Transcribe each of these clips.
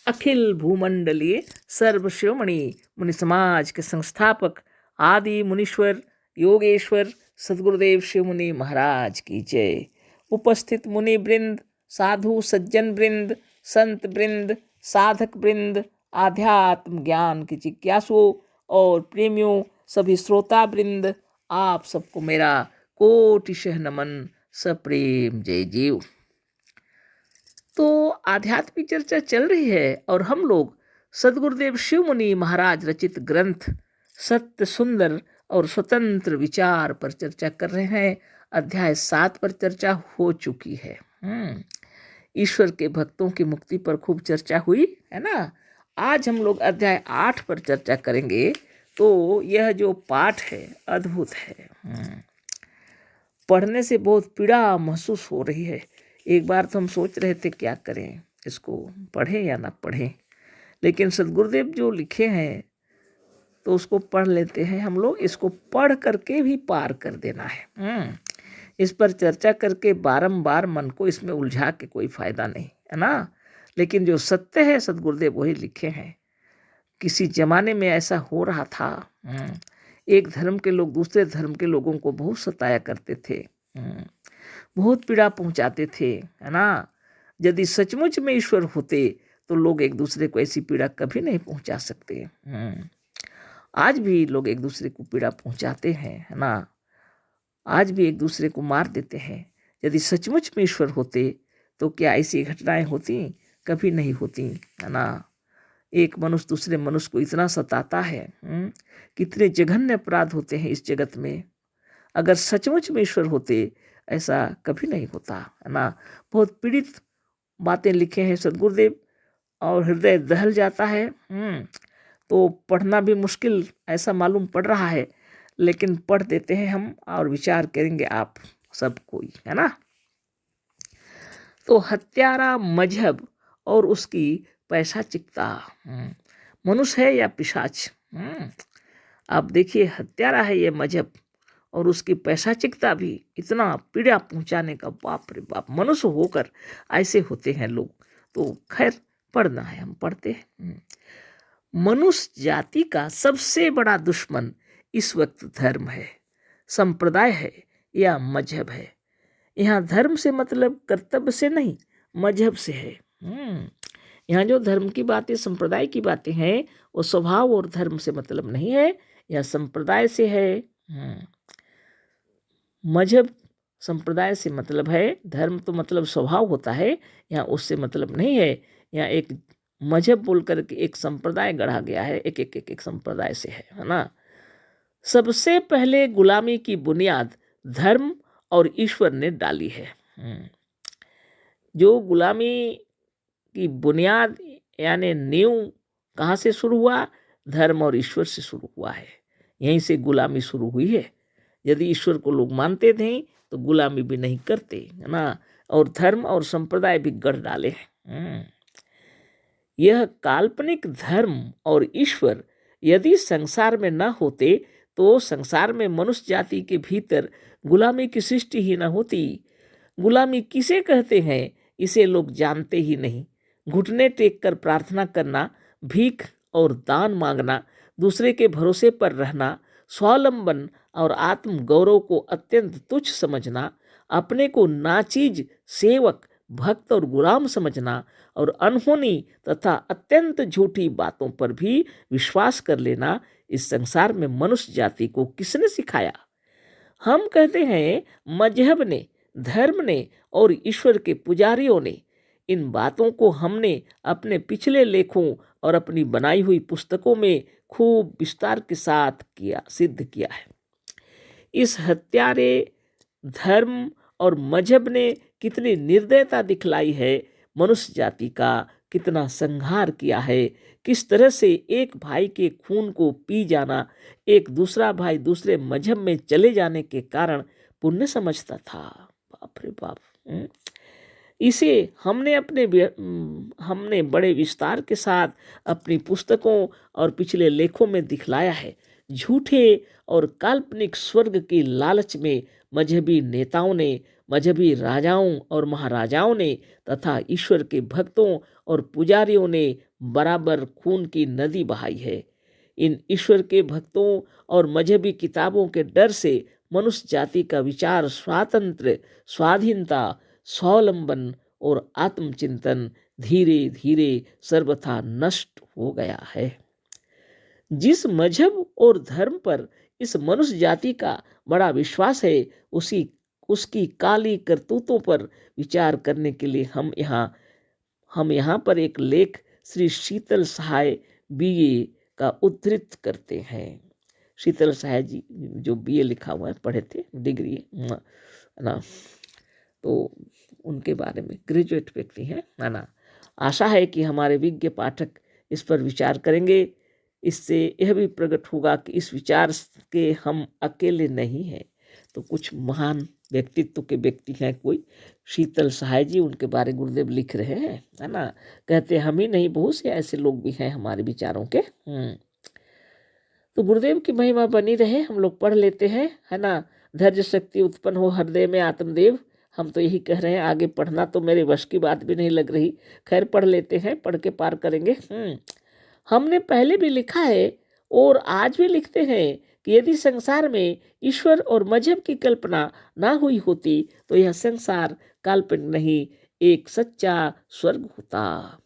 अखिल भूमंडलीय सर्वशिरोमणि मुनि समाज के संस्थापक आदि मुनीश्वर योगेश्वर सदगुरुदेव शिव मुनि महाराज की जय। उपस्थित मुनि वृंद, साधु सज्जन वृंद, संत वृंद, साधक वृंद, आध्यात्म ज्ञान के जिज्ञासुओं और प्रेमियों, सभी श्रोता वृंद, आप सबको मेरा कोटिशः नमन, सप्रेम जय जीव। तो आध्यात्म की चर्चा चल रही है और हम लोग सदगुरुदेव शिव मुनि महाराज रचित ग्रंथ सत्य सुंदर और स्वतंत्र विचार पर चर्चा कर रहे हैं। अध्याय 7 पर चर्चा हो चुकी है। ईश्वर के भक्तों की मुक्ति पर खूब चर्चा हुई है ना। आज हम लोग अध्याय 8 पर चर्चा करेंगे। तो यह जो पाठ है अद्भुत है। पढ़ने से बहुत पीड़ा महसूस हो रही है। एक बार तो हम सोच रहे थे क्या करें, इसको पढ़ें या ना पढ़ें, लेकिन सदगुरुदेव जो लिखे हैं तो उसको पढ़ लेते हैं हम लोग। इसको पढ़ करके भी पार कर देना है। इस पर चर्चा करके बारंबार मन को इसमें उलझा के कोई फायदा नहीं है ना। लेकिन जो सत्य है सदगुरुदेव वही लिखे हैं। किसी जमाने में ऐसा हो रहा था। एक धर्म के लोग दूसरे धर्म के लोगों को बहुत सताया करते थे, बहुत पीड़ा पहुंचाते थे, है ना। यदि सचमुच में ईश्वर होते तो लोग एक दूसरे को ऐसी पीड़ा कभी नहीं पहुंचा सकते। आज भी लोग एक दूसरे को पीड़ा पहुंचाते हैं, है ना। आज भी एक दूसरे को मार देते हैं। यदि सचमुच में ईश्वर होते तो क्या ऐसी घटनाएं होती? कभी नहीं होती, है ना। एक मनुष्य दूसरे मनुष्य को इतना सताता है। कितने जघन्य अपराध होते हैं इस जगत में। अगर सचमुच में ईश्वर होते ऐसा कभी नहीं होता, है ना। बहुत पीड़ित बातें लिखे हैं सदगुरुदेव और हृदय दहल जाता है। तो पढ़ना भी मुश्किल ऐसा मालूम पड़ रहा है, लेकिन पढ़ देते हैं हम और विचार करेंगे आप सब कोई, है ना। तो हत्यारा मजहब और उसकी पैशाचिकता। मनुष्य है या पिशाच? आप देखिए, हत्यारा है ये मजहब और उसकी पैशाचिकता भी। इतना पीड़ा पहुंचाने का, बाप रे बाप, मनुष्य होकर ऐसे होते हैं लोग। तो खैर पढ़ना है, हम पढ़ते हैं। मनुष्य जाति का सबसे बड़ा दुश्मन इस वक्त धर्म है, संप्रदाय है या मजहब है। यहाँ धर्म से मतलब कर्तव्य से नहीं, मजहब से है। यहाँ जो धर्म की बातें, संप्रदाय की बातें हैं, वो स्वभाव और धर्म से मतलब नहीं है, यह संप्रदाय से है। मजहब संप्रदाय से मतलब है, धर्म तो मतलब स्वभाव होता है, यहाँ उससे मतलब नहीं है। यहाँ एक मजहब बोल करके एक संप्रदाय गढ़ा गया है, एक संप्रदाय से है ना। सबसे पहले गुलामी की बुनियाद धर्म और ईश्वर ने डाली है। जो गुलामी की बुनियाद यानी नींव कहाँ से शुरू हुआ? धर्म और ईश्वर से शुरू हुआ है। यहीं से गुलामी शुरू हुई है। यदि ईश्वर को लोग मानते थे तो गुलामी भी नहीं करते, है ना। और धर्म और संप्रदाय भी गढ़ डाले हैं। यह काल्पनिक धर्म और ईश्वर यदि संसार में न होते तो संसार में मनुष्य जाति के भीतर गुलामी की सृष्टि ही न होती। गुलामी किसे कहते हैं इसे लोग जानते ही नहीं। घुटने टेक कर प्रार्थना करना, भीख और दान मांगना, दूसरे के भरोसे पर रहना, स्वावलंबन और आत्म गौरव को अत्यंत तुच्छ समझना, अपने को नाचीज, सेवक, भक्त और गुलाम समझना और अनहोनी तथा अत्यंत झूठी बातों पर भी विश्वास कर लेना, इस संसार में मनुष्य जाति को किसने सिखाया? हम कहते हैं मजहब ने, धर्म ने और ईश्वर के पुजारियों ने। इन बातों को हमने अपने पिछले लेखों और अपनी बनाई हुई पुस्तकों में खूब विस्तार के साथ सिद्ध किया है। इस हत्यारे धर्म और मजहब ने कितनी निर्दयता दिखलाई है, मनुष्य जाति का कितना संहार किया है। किस तरह से एक भाई के खून को पी जाना एक दूसरा भाई दूसरे मजहब में चले जाने के कारण पुण्य समझता था। बाप रे बाप। इसे हमने बड़े विस्तार के साथ अपनी पुस्तकों और पिछले लेखों में दिखलाया है। झूठे और काल्पनिक स्वर्ग की लालच में मजहबी नेताओं ने मजहबी राजाओं और महाराजाओं ने तथा ईश्वर के भक्तों और पुजारियों ने बराबर खून की नदी बहाई है। इन ईश्वर के भक्तों और मजहबी किताबों के डर से मनुष्य जाति का विचार स्वातंत्र्य, स्वाधीनता, स्वावलंबन और आत्मचिंतन धीरे धीरे सर्वथा नष्ट हो गया है। जिस मजहब और धर्म पर इस मनुष्य जाति का बड़ा विश्वास है, उसकी काली करतूतों पर विचार करने के लिए हम यहाँ पर एक लेख श्री शीतल सहाय बीए का उद्धृत करते हैं। शीतल सहाय जी जो बीए लिखा हुआ है, पढ़े थे, डिग्री है ना, तो उनके बारे में ग्रेजुएट व्यक्ति हैं, है ना। आशा है कि हमारे विज्ञ पाठक इस पर विचार करेंगे। इससे यह भी प्रकट होगा कि इस विचार के हम अकेले नहीं हैं। तो कुछ महान व्यक्तित्व के व्यक्ति हैं, कोई शीतल सहाय जी, उनके बारे गुरुदेव लिख रहे हैं, है ना। कहते हम ही नहीं, बहुत से ऐसे लोग भी हैं हमारे विचारों के। तो गुरुदेव की महिमा बनी रहे, हम लोग पढ़ लेते हैं, है ना। धैर्य शक्ति उत्पन्न हो हृदय में आत्मदेव, हम तो यही कह रहे हैं। आगे पढ़ना तो मेरे वश की बात भी नहीं लग रही, खैर पढ़ लेते हैं, पढ़ के पार करेंगे। हमने पहले भी लिखा है और आज भी लिखते हैं कि यदि संसार में ईश्वर और मजहब की कल्पना ना हुई होती तो यह संसार काल्पनिक नहीं, एक सच्चा स्वर्ग होता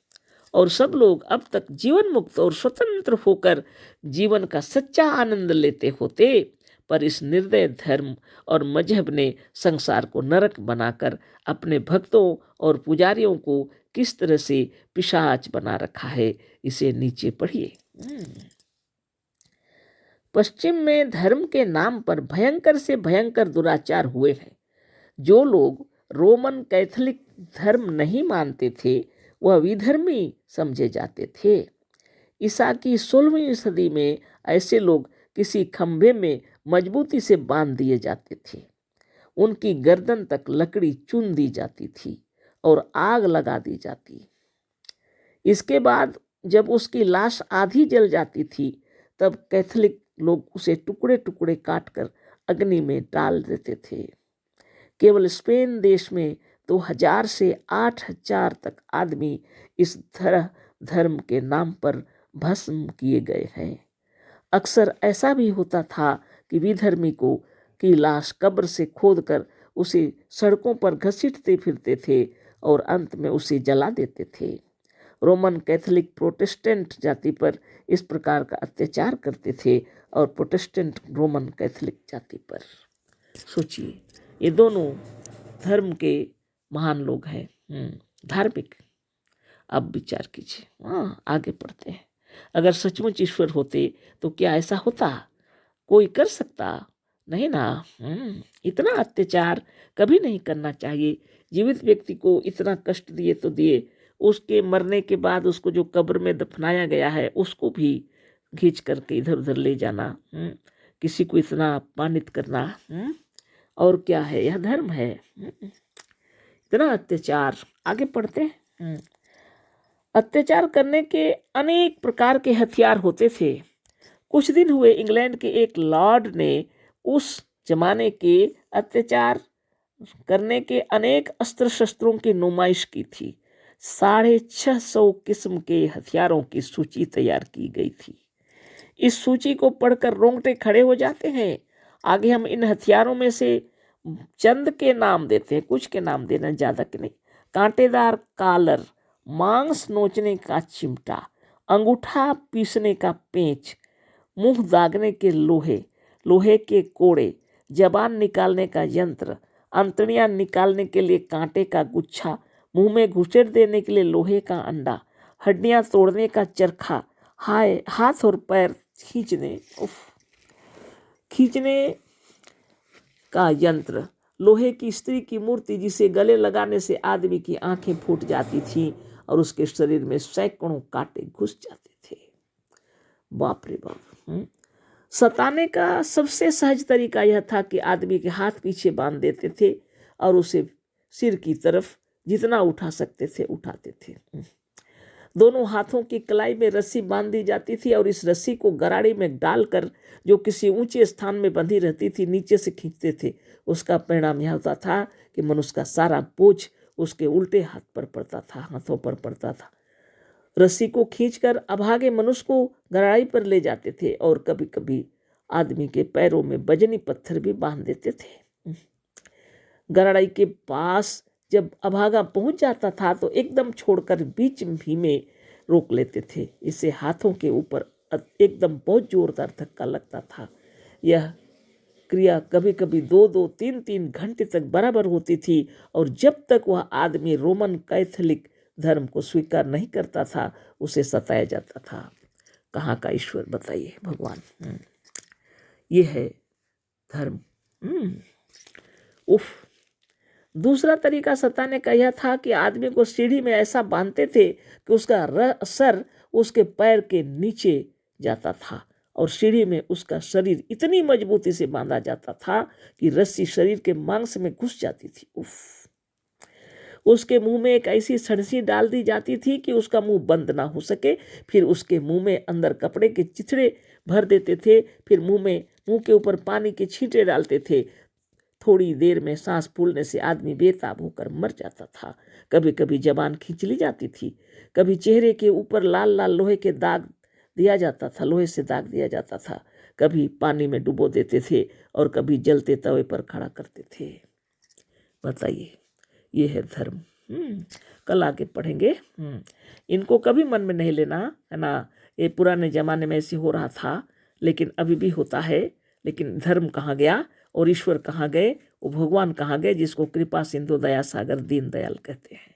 और सब लोग अब तक जीवन मुक्त और स्वतंत्र होकर जीवन का सच्चा आनंद लेते होते। पर इस निर्दय धर्म और मजहब ने संसार को नरक बनाकर अपने भक्तों और पुजारियों को किस तरह से पिशाच बना रखा है, इसे नीचे पढ़िए। पश्चिम में धर्म के नाम पर भयंकर से भयंकर दुराचार हुए हैं। जो लोग रोमन कैथोलिक धर्म नहीं मानते थे वह विधर्मी समझे जाते थे। ईसा की 16वीं सदी में ऐसे लोग किसी खंभे में मजबूती से बांध दिए जाते थे। उनकी गर्दन तक लकड़ी चुन दी जाती थी और आग लगा दी जाती। इसके बाद जब उसकी लाश आधी जल जाती थी तब कैथोलिक लोग उसे टुकड़े टुकड़े काटकर अग्नि में डाल देते थे। केवल स्पेन देश में 2000 से 8000 तक आदमी इस धर्म के नाम पर भस्म किए गए हैं। अक्सर ऐसा भी होता था कि विधर्मी की लाश कब्र से खोदकर उसे सड़कों पर घसीटते फिरते थे और अंत में उसे जला देते थे। रोमन कैथोलिक प्रोटेस्टेंट जाति पर इस प्रकार का अत्याचार करते थे और प्रोटेस्टेंट रोमन कैथोलिक जाति पर। सोचिए, ये दोनों धर्म के महान लोग हैं, धार्मिक। अब विचार कीजिए। आगे पढ़ते हैं। अगर सचमुच ईश्वर होते तो क्या ऐसा होता? कोई कर सकता? नहीं ना। इतना अत्याचार कभी नहीं करना चाहिए। जीवित व्यक्ति को इतना कष्ट दिए तो दिए, उसके मरने के बाद उसको जो कब्र में दफनाया गया है उसको भी खींच करके इधर उधर ले जाना, किसी को इतना अपमानित करना, और क्या है? यह धर्म है? इतना अत्याचार। आगे पढ़ते हैं। अत्याचार करने के अनेक प्रकार के हथियार होते थे। कुछ दिन हुए इंग्लैंड के एक लॉर्ड ने उस जमाने के अत्याचार करने के अनेक अस्त्र शस्त्रों की नुमाइश की थी। 650 किस्म के हथियारों की सूची तैयार की गई थी। इस सूची को पढ़कर रोंगटे खड़े हो जाते हैं। आगे हम इन हथियारों में से चंद के नाम देते हैं, कुछ के नाम देना, ज़्यादा के नहीं। कांटेदार कालर, मांस नोचने का चिमटा, अंगूठा पीसने का पेंच, मुंह दागने के लोहे के कोड़े, जबान निकालने का यंत्र, अंतड़ियां निकालने के लिए कांटे का गुच्छा, मुंह में घुसेड़ देने के लिए लोहे का अंडा, हड्डियां तोड़ने का चरखा, हाथ और पैर खींचने का यंत्र, लोहे की स्त्री की मूर्ति जिसे गले लगाने से आदमी की आंखें फूट जाती थीं और उसके शरीर में सैकड़ों कांटे घुस जाते थे। बाप रे बाप। सताने का सबसे सहज तरीका यह था कि आदमी के हाथ पीछे बांध देते थे और उसे सिर की तरफ जितना उठा सकते थे उठाते थे। दोनों हाथों की कलाई में रस्सी बांध दी जाती थी और इस रस्सी को गराड़ी में डालकर जो किसी ऊंचे स्थान में बंधी रहती थी नीचे से खींचते थे। उसका परिणाम यह होता था कि मनुष्य का सारा बोझ उसके उल्टे हाथों पर पड़ता था। रस्सी को खींचकर अभागे मनुष्य को गहराई पर ले जाते थे और कभी कभी आदमी के पैरों में वजनी पत्थर भी बांध देते थे। गहराई के पास जब अभागा पहुंच जाता था तो एकदम छोड़कर बीच ही में रोक लेते थे। इससे हाथों के ऊपर एकदम बहुत जोरदार धक्का लगता था। यह क्रिया कभी कभी 2-2, 3-3 घंटे तक बराबर होती थी और जब तक वह आदमी रोमन कैथोलिक धर्म को स्वीकार नहीं करता था उसे सताया जाता था। कहाँ का ईश्वर बताइए, भगवान। ये है धर्म। उफ। दूसरा तरीका सताने का यह था कि आदमी को सीढ़ी में ऐसा बांधते थे कि उसका सर उसके पैर के नीचे जाता था और सीढ़ी में उसका शरीर इतनी मजबूती से बांधा जाता था कि रस्सी शरीर के मांस में घुस जाती थी। उफ। उसके मुंह में एक ऐसी सड़सी डाल दी जाती थी कि उसका मुंह बंद ना हो सके। फिर उसके मुंह में अंदर कपड़े के चिथड़े भर देते थे। फिर मुंह के ऊपर पानी के छींटे डालते थे। थोड़ी देर में सांस फूलने से आदमी बेताब होकर मर जाता था। कभी कभी जबान खींच ली जाती थी। कभी चेहरे के ऊपर लाल लाल लोहे से दाग दिया जाता था। कभी पानी में डुबो देते थे और कभी जलते तवे पर खड़ा करते थे। बताइए, ये है धर्म। कल आगे पढ़ेंगे। इनको कभी मन में नहीं लेना, है ना। ये पुराने जमाने में ऐसे हो रहा था, लेकिन अभी भी होता है। लेकिन धर्म कहाँ गया और ईश्वर कहाँ गए, वो भगवान कहाँ गए जिसको कृपा सिंधु दया सागर दीन दयाल कहते हैं।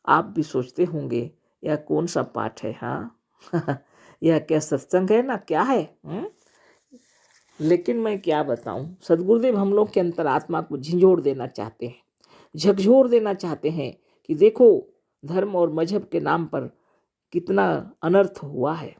आप भी सोचते होंगे यह कौन सा पाठ है। हाँ यह क्या सत्संग है ना, क्या है। लेकिन मैं क्या बताऊं, सदगुरुदेव हम लोग के अंतरात्मा को झिंझोड़ देना चाहते हैं, झकझोर देना चाहते हैं कि देखो धर्म और मजहब के नाम पर कितना अनर्थ हुआ है।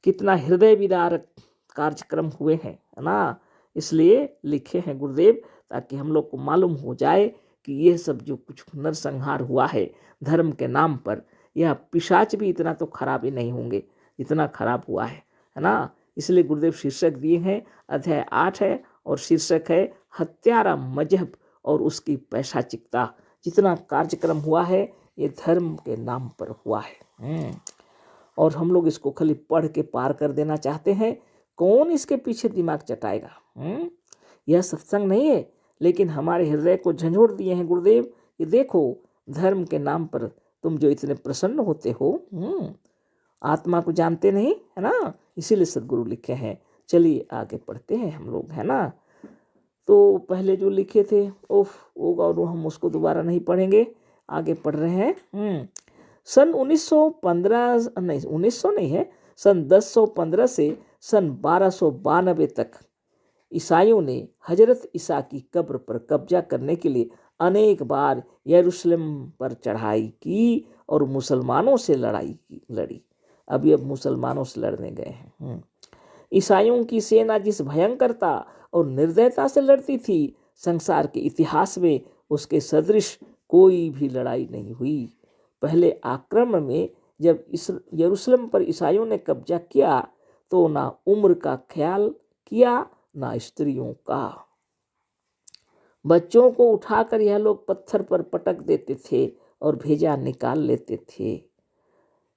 कितना हृदय विदारक कार्यक्रम हुए हैं, है ना। इसलिए लिखे हैं गुरुदेव, ताकि हम लोग को मालूम हो जाए कि यह सब जो कुछ नरसंहार हुआ है धर्म के नाम पर, यह पिशाच भी इतना तो खराब ही नहीं होंगे जितना खराब हुआ है ना। इसलिए गुरुदेव शीर्षक दिए हैं, अध्याय 8 है और शीर्षक है हत्यारा मजहब और उसकी पैशाचिकता। जितना कार्यक्रम हुआ है ये धर्म के नाम पर हुआ है। और हम लोग इसको खाली पढ़ के पार कर देना चाहते हैं। कौन इसके पीछे दिमाग चटाएगा। यह सत्संग नहीं है, लेकिन हमारे हृदय को झंझोड़ दिए हैं गुरुदेव कि देखो धर्म के नाम पर तुम जो इतने प्रसन्न होते हो, आत्मा को जानते नहीं, है ना। इसीलिए सदगुरु लिखे हैं। चलिए आगे पढ़ते हैं हम लोग, है ना। तो पहले जो लिखे थे और हम उसको दोबारा नहीं पढ़ेंगे, आगे पढ़ रहे हैं। सन 1915 नहीं है, सन 1015 से सन 1292 तक ईसाइयों ने हजरत ईसा की कब्र पर कब्जा करने के लिए अनेक बार यरूशलेम पर चढ़ाई की और मुसलमानों से लड़ी। अब मुसलमानों से लड़ने गए हैं। ईसाइयों की सेना जिस भयंकरता और निर्दयता से लड़ती थी, संसार के इतिहास में उसके सदृश कोई भी लड़ाई नहीं हुई। पहले आक्रमण में जब यरूशलेम पर ईसाइयों ने कब्जा किया तो ना उम्र का ख्याल किया ना स्त्रियों का। बच्चों को उठाकर यह लोग पत्थर पर पटक देते थे और भेजा निकाल लेते थे,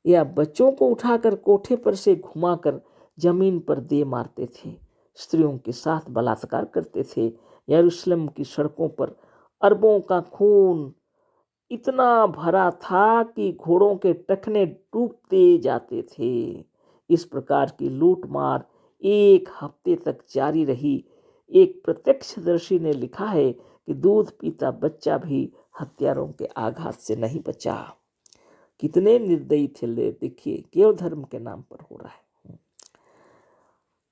या बच्चों को उठाकर कोठे पर से घुमाकर जमीन पर दे मारते थे। स्त्रियों के साथ बलात्कार करते थे। यरूशलेम की सड़कों पर अरबों का खून इतना भरा था कि घोड़ों के टखने डूबते जाते थे। इस प्रकार की लूट मार 1 हफ्ते तक जारी रही। एक प्रत्यक्षदर्शी ने लिखा है कि दूध पीता बच्चा भी हत्यारों के आघात से नहीं बचा। कितने निर्दयी थे, देखिए केवल धर्म के नाम पर हो रहा है।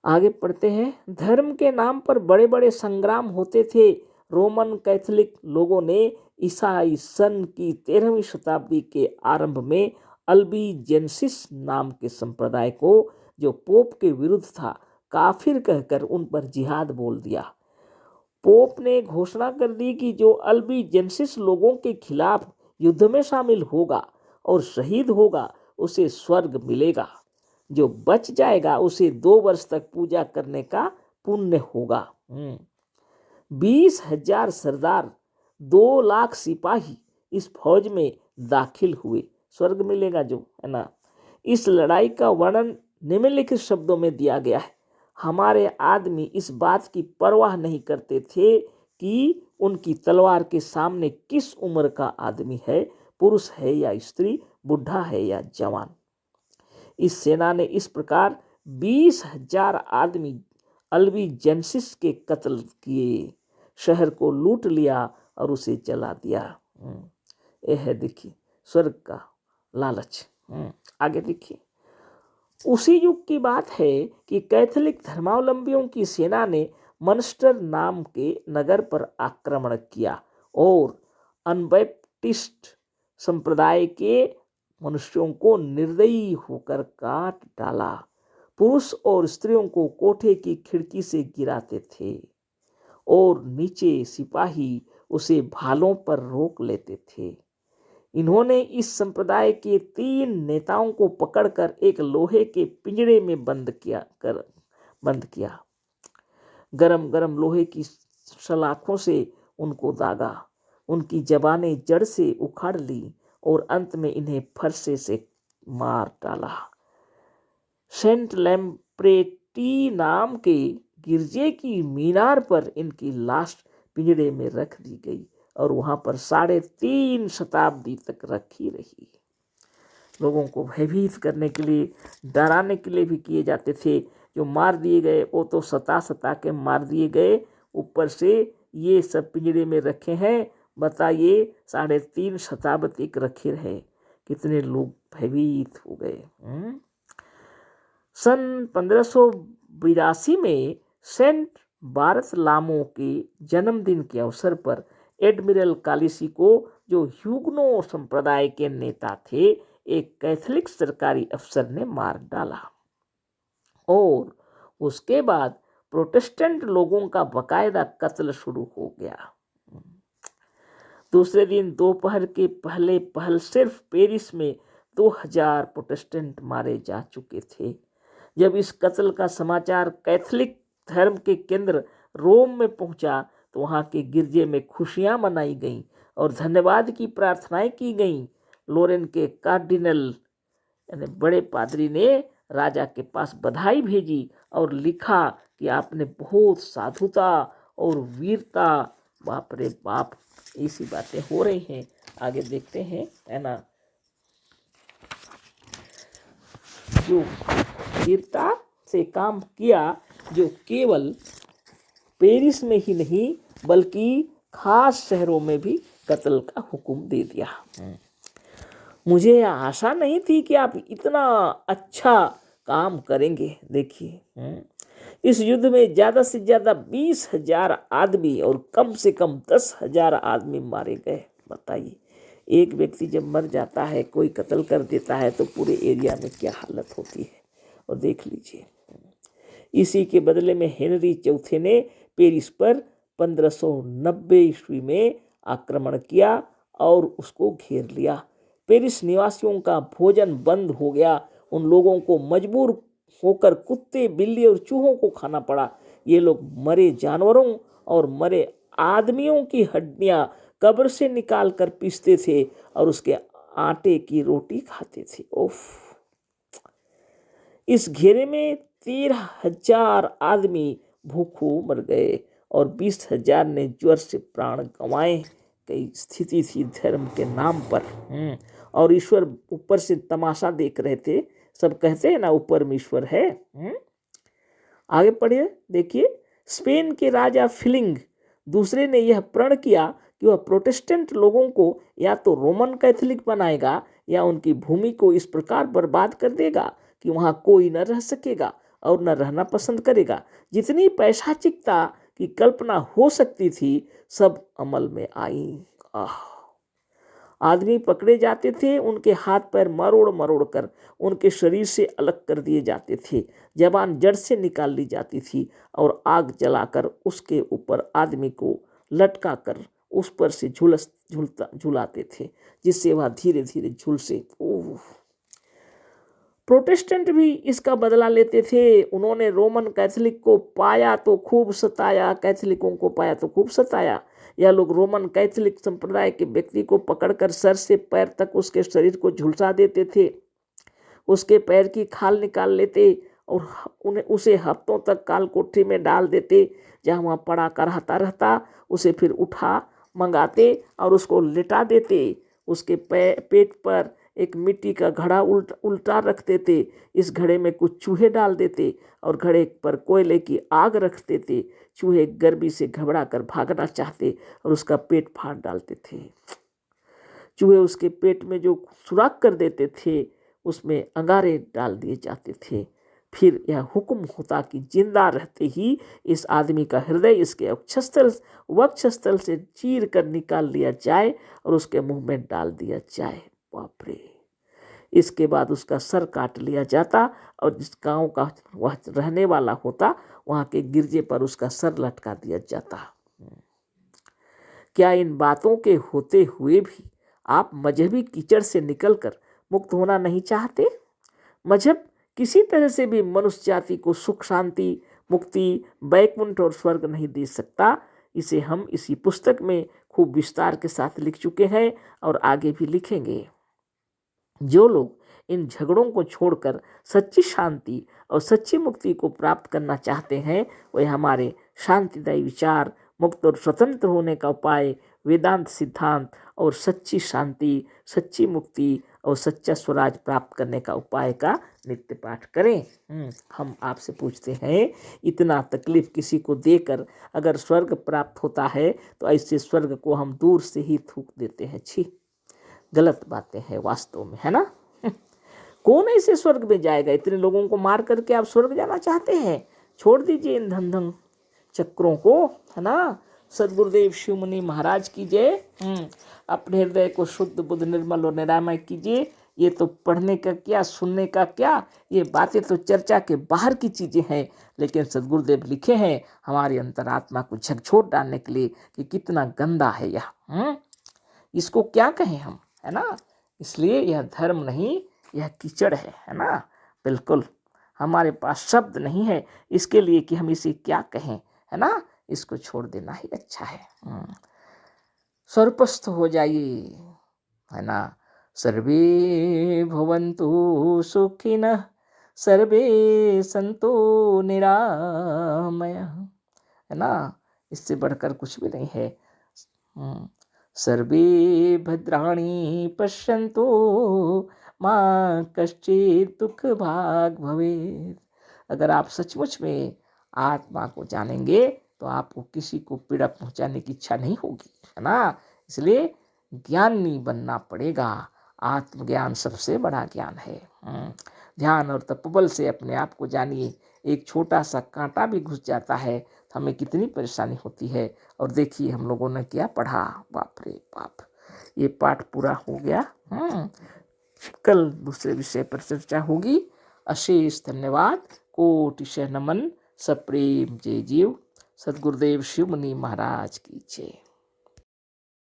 आगे पढ़ते हैं। धर्म के नाम पर बड़े बड़े संग्राम होते थे। रोमन कैथोलिक लोगों ने ईसाई सन की 13वीं शताब्दी के आरंभ में अल्बिजेंसिस नाम के संप्रदाय को, जो पोप के विरुद्ध था, काफिर कहकर उन पर जिहाद बोल दिया। पोप ने घोषणा कर दी कि जो अल्बिजेंसिस लोगों के खिलाफ युद्ध में शामिल होगा और शहीद होगा उसे स्वर्ग मिलेगा। जो बच जाएगा उसे 2 वर्ष तक पूजा करने का पुण्य होगा। 20,000 सरदार 2 लाख सिपाही इस फौज में दाखिल हुए। स्वर्ग मिलेगा जो, है ना। इस लड़ाई का वर्णन निम्नलिखित शब्दों में दिया गया है। हमारे आदमी इस बात की परवाह नहीं करते थे कि उनकी तलवार के सामने किस उम्र का आदमी है, पुरुष है या स्त्री, बुढ़ा है या जवान। इस सेना ने इस प्रकार 20,000 आदमी अल्बिजेंसिस के कत्ल किए, शहर को लूट लिया और उसे जला दिया। यह है देखिए स्वर्ग का लालच। आगे देखिए, उसी युग की बात है कि कैथोलिक धर्मावलंबियों की सेना ने मनस्टर नाम के नगर पर आक्रमण किया और अनबैप्टिस्ट संप्रदाय के मनुष्यों को निर्दयी होकर काट डाला। पुरुष और स्त्रियों को कोठे की खिड़की से गिराते थे और नीचे सिपाही उसे भालों पर रोक लेते थे। इन्होंने इस संप्रदाय के 3 नेताओं को पकड़कर एक लोहे के पिंजरे में बंद किया। गरम गरम लोहे की सलाखों से उनको दागा, उनकी जबानें जड़ से उखाड़ ली और अंत में इन्हें फरसे से मार डाला। सेंट लैम्प्रेटी नाम के गिरजे की मीनार पर इनकी लाश पिंजरे में रख दी गई और वहां पर 3.5 शताब्दी तक रखी रही। लोगों को भयभीत करने के लिए, डराने के लिए भी किए जाते थे। जो मार दिए गए वो तो सता के मार दिए गए, ऊपर से ये सब पिंजरे में रखे हैं। बताइए 3.5 शताब्दी तक रखे रहे, कितने लोग भयभीत हो गए। सन 1582 में सेंट बारथलामो के जन्मदिन के अवसर पर एडमिरल कालिसी को, जो ह्यूगनो संप्रदाय के नेता थे, एक कैथोलिक सरकारी अफसर ने मार डाला और उसके बाद प्रोटेस्टेंट लोगों का बकायदा कत्ल शुरू हो गया। दूसरे दिन दोपहर के पहल सिर्फ पेरिस में 2000 प्रोटेस्टेंट मारे जा चुके थे। जब इस कत्ल का समाचार कैथोलिक धर्म के केंद्र रोम में पहुंचा तो वहां के गिरजे में खुशियां मनाई गईं और धन्यवाद की प्रार्थनाएं की गईं। लोरेन के कार्डिनल यानी बड़े पादरी ने राजा के पास बधाई भेजी और लिखा कि आपने बहुत साधुता और वीरता, बाप रे बाप, ऐसी बातें हो रही हैं। आगे देखते हैं, है ना। जो वीरता से काम किया, जो केवल पेरिस में ही नहीं बल्कि खास शहरों में भी कत्ल का हुक्म दे दिया। मुझे आशा नहीं थी कि आप इतना अच्छा काम करेंगे। देखिए, इस युद्ध में ज़्यादा से ज़्यादा 20,000 आदमी और कम से कम 10,000 आदमी मारे गए। बताइए, एक व्यक्ति जब मर जाता है, कोई कत्ल कर देता है, तो पूरे एरिया में क्या हालत होती है। और देख लीजिए, इसी के बदले में हेनरी चौथे ने पेरिस पर 1590 ईस्वी में आक्रमण किया और उसको घेर लिया। पेरिस निवासियों का भोजन बंद हो गया। उन लोगों को मजबूर होकर कुत्ते, बिल्ली और चूहों को खाना पड़ा। ये लोग मरे जानवरों और मरे आदमियों की हड्डियां कब्र से निकाल कर पीसते थे और उसके आटे की रोटी खाते थे। ओफ! इस घेरे में 13,000 आदमी भूखों मर गए और 20,000 ने ज्वर से प्राण गंवाए। कई स्थिति थी धर्म के नाम पर। और ईश्वर ऊपर से तमाशा देख रहे थे। सब कहते हैं ना, ऊपर में ईश्वर है। आगे पढ़िए, देखिए, स्पेन के राजा फिलिंग दूसरे ने यह प्रण किया कि वह प्रोटेस्टेंट लोगों को या तो रोमन कैथोलिक बनाएगा या उनकी भूमि को इस प्रकार बर्बाद कर देगा कि वहाँ कोई न रह सकेगा और न रहना पसंद करेगा। जितनी पैशाचिकता की कल्पना हो सकती थी सब अमल में आई। आदमी पकड़े जाते थे, उनके हाथ पैर मरोड़ मरोड़ कर उनके शरीर से अलग कर दिए जाते थे। जबान जड़ से निकाल ली जाती थी और आग जलाकर उसके ऊपर आदमी को लटका कर उस पर से झुलाते थे, जिससे वह धीरे धीरे झुलसे। प्रोटेस्टेंट भी इसका बदला लेते थे। उन्होंने रोमन कैथोलिक को पाया तो खूब सताया, कैथोलिकों को पाया तो खूब सताया। यह लोग रोमन कैथोलिक संप्रदाय के व्यक्ति को पकड़कर सर से पैर तक उसके शरीर को झुलसा देते थे, उसके पैर की खाल निकाल लेते और उसे हफ्तों तक काल कोठरी में डाल देते, जहाँ वहाँ पड़ा कराहता रहता। उसे फिर उठा मंगाते और उसको लिटा देते। उसके पेट पर एक मिट्टी का घड़ा उल्टा रखते थे। इस घड़े में कुछ चूहे डाल देते और घड़े पर कोयले की आग रखते थे। चूहे गर्मी से घबरा कर भागना चाहते और उसका पेट फाड़ डालते थे। चूहे उसके पेट में जो सुराख कर देते थे उसमें अंगारे डाल दिए जाते थे। फिर यह हुक्म होता कि जिंदा रहते ही इस आदमी का हृदय इसके वक्षस्थल से चीर कर निकाल लिया जाए और उसके मुंह में डाल दिया जाए। बाप रे! इसके बाद उसका सर काट लिया जाता और जिस गांव का वह रहने वाला होता वहां के गिरजे पर उसका सर लटका दिया जाता। क्या इन बातों के होते हुए भी आप मजहबी कीचड़ से निकलकर मुक्त होना नहीं चाहते? मजहब किसी तरह से भी मनुष्य जाति को सुख, शांति, मुक्ति, वैकुंठ और स्वर्ग नहीं दे सकता। इसे हम इसी पुस्तक में खूब विस्तार के साथ लिख चुके हैं और आगे भी लिखेंगे। जो लोग इन झगड़ों को छोड़कर सच्ची शांति और सच्ची मुक्ति को प्राप्त करना चाहते हैं, वे हमारे शांतिदायी विचार, मुक्त और स्वतंत्र होने का उपाय, वेदांत सिद्धांत और सच्ची शांति, सच्ची मुक्ति और सच्चा स्वराज प्राप्त करने का उपाय का नित्य पाठ करें। हम आपसे पूछते हैं, इतना तकलीफ किसी को देकर अगर स्वर्ग प्राप्त होता है तो ऐसे स्वर्ग को हम दूर से ही थूक देते हैं। छी, गलत बातें हैं वास्तव में, है ना। कौन ऐसे स्वर्ग में जाएगा? इतने लोगों को मार करके आप स्वर्ग जाना चाहते हैं? छोड़ दीजिए इन धन चक्रों को, है ना। सदगुरुदेव शिव मुनि महाराज की जय। अपने हृदय को शुद्ध, बुद्ध, निर्मल और निरामय कीजिए। ये तो पढ़ने का क्या, सुनने का क्या, ये बातें तो चर्चा के बाहर की चीजें हैं, लेकिन सदगुरुदेव लिखे हैं हमारी अंतरात्मा को झकझोर डालने के लिए कि कितना गंदा है यह। इसको क्या कहें हम, है ना। इसलिए यह धर्म नहीं, यह कीचड़ है ना। बिल्कुल हमारे पास शब्द नहीं है इसके लिए कि हम इसे क्या कहें, है ना। इसको छोड़ देना ही अच्छा है। स्वर्गस्थ हो जाइए, है ना। सर्वे भवन्तु सुखिनः, सर्वे सन्तु निरामय, है ना। इससे बढ़कर कुछ भी नहीं है। सर्वे भद्राणि पश्यन्तु मा कश्चित् दुःख भाग् भवेत्। अगर आप सचमुच में आत्मा को जानेंगे तो आपको किसी को पीड़ा पहुंचाने की इच्छा नहीं होगी, है ना। इसलिए ज्ञानी बनना पड़ेगा। आत्मज्ञान सबसे बड़ा ज्ञान है। ध्यान और तपबल से अपने आप को जानिए। एक छोटा सा कांटा भी घुस जाता है तो हमें कितनी परेशानी होती है। और देखिए हम लोगों ने क्या पढ़ा, बाप रे बाप। ये पाठ पूरा हो गया। कल दूसरे विषय पर चर्चा होगी। अशेष धन्यवाद, कोटिशः नमन, सप्रेम जय जीव। सद्गुरुदेव शिव मुनि महाराज की जय।